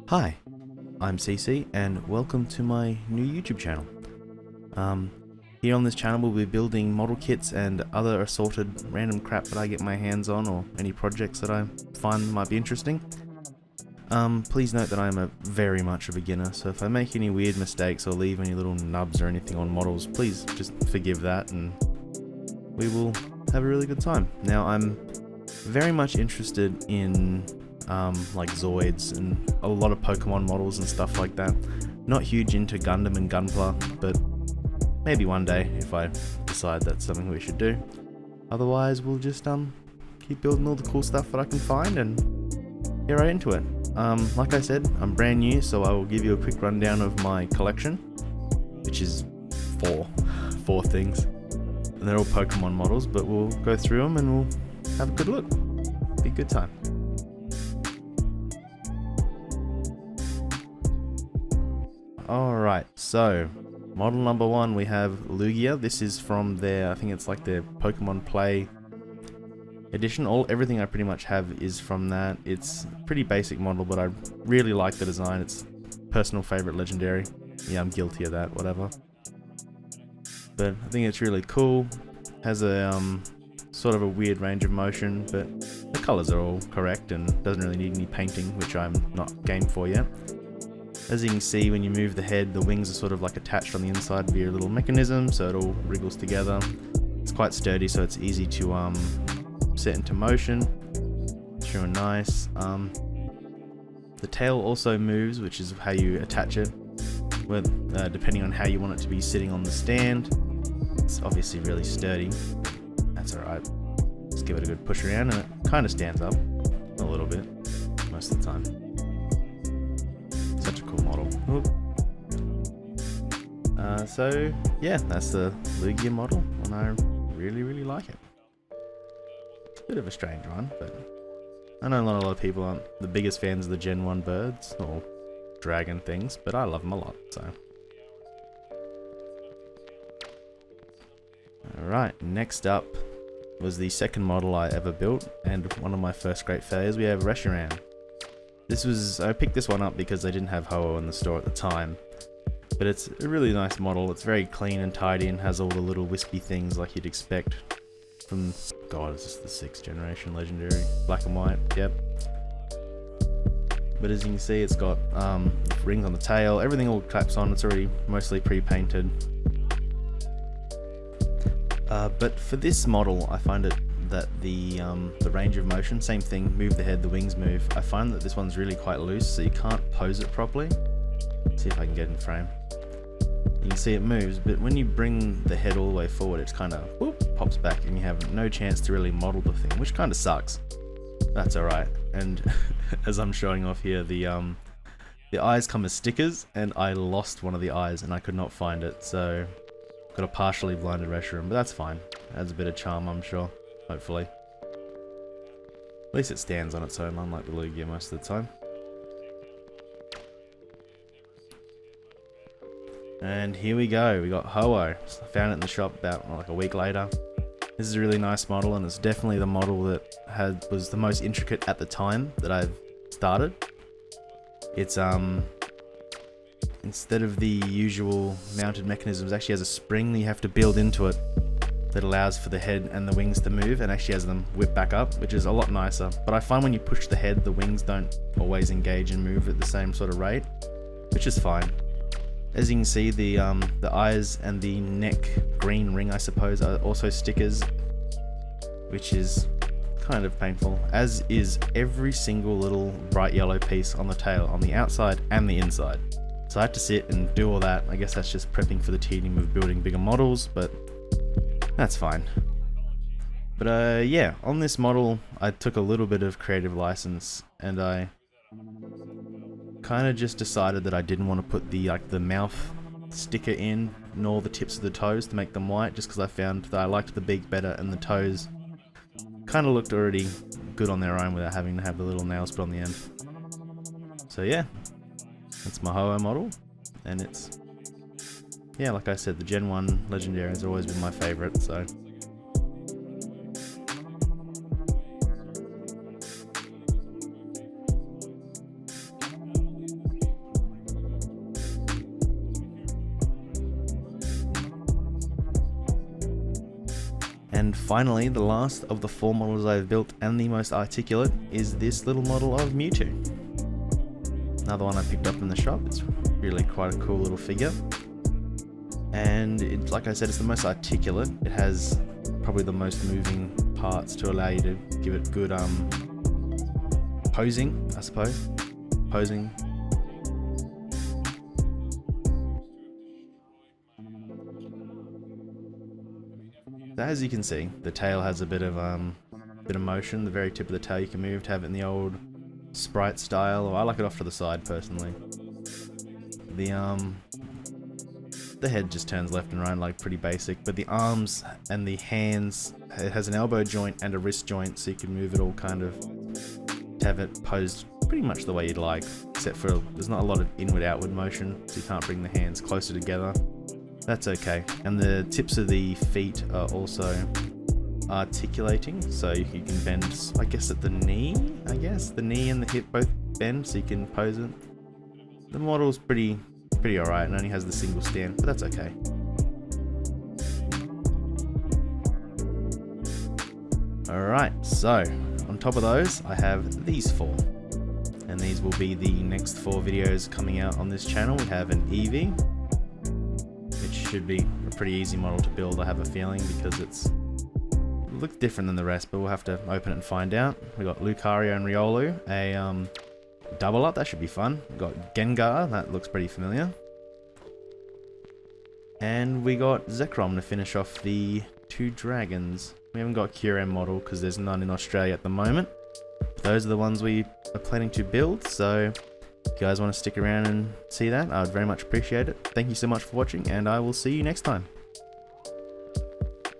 Hi, I'm CC and welcome to my new YouTube channel. Here on this channel we'll be building model kits and other assorted random crap that I get my hands on, or any projects that I find might be interesting. Please note that I am very much a beginner, so if I make any weird mistakes or leave any little nubs or anything on models, please just forgive that and we will have a really good time. Now, I'm very much interested in like Zoids and a lot of Pokemon models and stuff like that. Not huge into Gundam and Gunpla, but maybe one day if I decide that's something we should do. Otherwise, we'll just keep building all the cool stuff that I can find and get right into it. Like I said, I'm brand new, so I will give you a quick rundown of my collection, which is four things, and they're all Pokemon models, but we'll go through them and we'll have a good look. Be a good time. Alright, so model number one, we have Lugia. This is from their, I think it's like their Pokemon Play edition. Everything I pretty much have is from that. It's a pretty basic model, but I really like the design. It's personal favorite legendary. Yeah, I'm guilty of that, whatever. But I think it's really cool. Has a sort of a weird range of motion, but the colors are all correct and doesn't really need any painting, which I'm not game for yet. As you can see, when you move the head, the wings are sort of like attached on the inside via a little mechanism, so it all wriggles together. It's quite sturdy, so it's easy to set into motion. Sure, nice. The tail also moves, which is how you attach it, depending on how you want it to be sitting on the stand. It's obviously really sturdy. That's alright. Just give it a good push around and it kind of stands up. A little bit, most of the time. Such a cool model. So yeah, that's the Lugia model, and I really like it. It's a bit of a strange one, but I know not a lot of people aren't the biggest fans of the Gen 1 birds or dragon things, but I love them a lot, so. Alright, next up was the second model I ever built, and one of my first great failures. We have Resharam. I picked this one up because they didn't have Hooh in the store at the time, but it's a really nice model. It's very clean and tidy and has all the little wispy things like you'd expect from, God, is this the 6th generation legendary? Black and white, yep. But as you can see, it's got rings on the tail, everything all claps on, it's already mostly pre-painted. But for this model, I find it that the range of motion, same thing, move the head, the wings move. I find that this one's really quite loose, so you can't pose it properly. Let's see if I can get in frame. You can see it moves, but when you bring the head all the way forward, it's kind of pops back, and you have no chance to really model the thing, which kind of sucks. That's alright. And as I'm showing off here, the eyes come as stickers, and I lost one of the eyes, and I could not find it, so got a partially blinded Resharam, but that's fine. Adds a bit of charm, I'm sure. Hopefully. At least it stands on its own, unlike the Lugia most of the time. And here we go, we got Hooh. I found it in the shop about like a week later. This is a really nice model, and it's definitely the model that was the most intricate at the time that I've started. It's instead of the usual mounted mechanisms, it actually has a spring that you have to build into it that allows for the head and the wings to move, and actually has them whip back up, which is a lot nicer. But I find when you push the head, the wings don't always engage and move at the same sort of rate, which is fine. As you can see, the eyes and the neck green ring, I suppose, are also stickers, which is kind of painful, as is every single little bright yellow piece on the tail, on the outside and the inside. So I had to sit and do all that. I guess that's just prepping for the tedium of building bigger models, but that's fine. But yeah, on this model I took a little bit of creative license, and I kind of just decided that I didn't want to put the mouth sticker in, nor the tips of the toes to make them white, just because I found that I liked the beak better, and the toes kind of looked already good on their own without having to have the little nails put on the end. So yeah, that's my Hooh model, and it's, yeah, like I said, the Gen 1 legendary has always been my favourite, so And finally, the last of the 4 models I've built and the most articulate is this little model of Mewtwo. Another one I picked up in the shop. It's really quite a cool little figure. And like I said, it's the most articulate. It has probably the most moving parts to allow you to give it good posing, I suppose. Posing. So as you can see, the tail has a bit of motion. The very tip of the tail you can move to have it in the old sprite style. Or I like it off to the side personally. The head just turns left and right, like pretty basic, but the arms and the hands, it has an elbow joint and a wrist joint, so you can move it all kind of to have it posed pretty much the way you'd like, except for there's not a lot of inward-outward motion, so you can't bring the hands closer together. That's okay. And the tips of the feet are also articulating, so you can bend, I guess at the knee, the knee and the hip both bend, so you can pose it. The model's pretty alright, and only has the single stand, but that's okay. Alright, so on top of those I have these 4, and these will be the next 4 videos coming out on this channel. We have an Eevee, which should be a pretty easy model to build, I have a feeling, because it looks different than the rest, but we'll have to open it and find out. We got Lucario and Riolu, a double up, that should be fun. We got Gengar, that looks pretty familiar. And we got Zekrom to finish off the 2 dragons. We haven't got Kyurem model because there's none in Australia at the moment. But those are the ones we are planning to build, so if you guys want to stick around and see that, I would very much appreciate it. Thank you so much for watching, and I will see you next time.